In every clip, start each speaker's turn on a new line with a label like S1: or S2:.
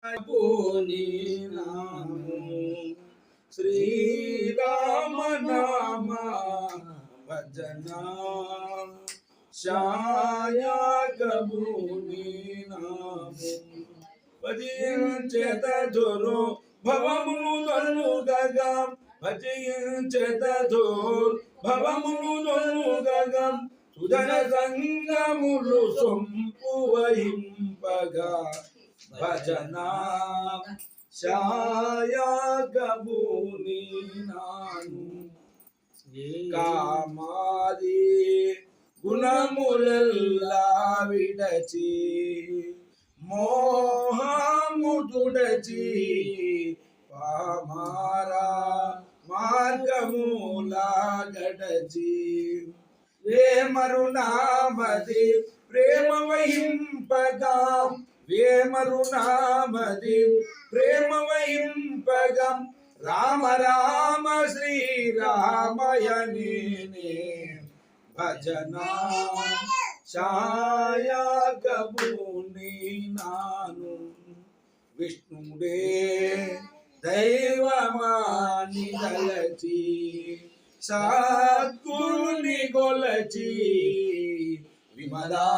S1: పోనీ నాము శ్రీరామ నామ భజన శాయగముని నాము భజించెదొరు భవమును దొల్లుగగా భజించెదొరు భవమును దొల్లుగగా సుధన సంగములు సొంపు వహింపగా భజనా శాయగముని నాను కామాది గుణములెల్లా విడచి మోహము తుడచి పామారా మార్గములా గడచి వేమరునామది ప్రేమ వహింపగా వేమరునామది ప్రేమ వహింపగం రామ రామ శ్రీరామయని భజనా శాయగముని నాను విష్ణుడే దైవమాని దలచి సద్గురుని గొలచి విమలా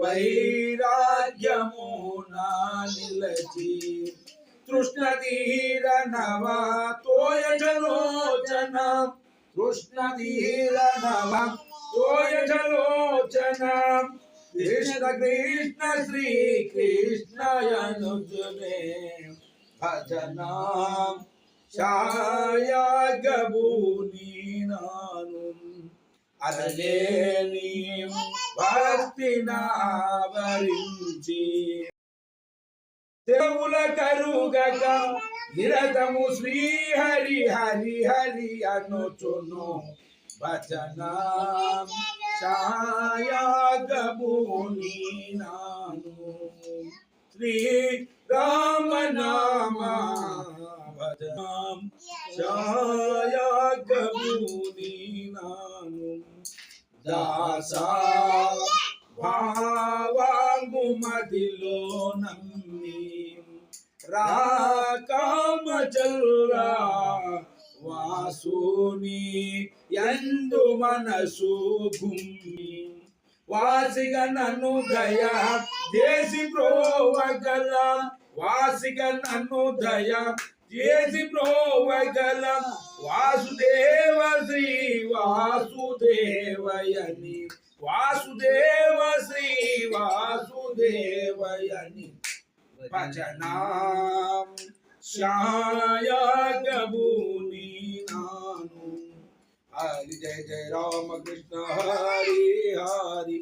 S1: వైరాగ్యము నా నిలచి తృష్ణధీర నవ తోయజలోచన తృష్ణధీర నవ తోయజలోచన కృష్ణ కృష్ణ శ్రీ కృష్ణయనుజనే భజనా శాయగముని నాను అరలేని భక్తి నావరించి దేవుల కరుగక నిరతము శ్రీ హరి హరి హరి అనుచును భజనా శాయగముని నాను శ్రీ రామ నామ భజనా శాయగముని నాను దాసా భావాంగు మదిలో నమ్మి రాకామచల్లా వాసుని యందు మనసు భూమి వాసిగా నన్ను దయ చేసి ప్రోవగల వాసిగా నన్ను దయ చేసి ప్రోవగల వాసుదేవ శ్రీ వాసుదేవయని వాసుదేవ శ్రీ వాసుదేవయని భజనా శాయగముని నాను హరి జయ జయ రామ కృష్ణ హరి హరి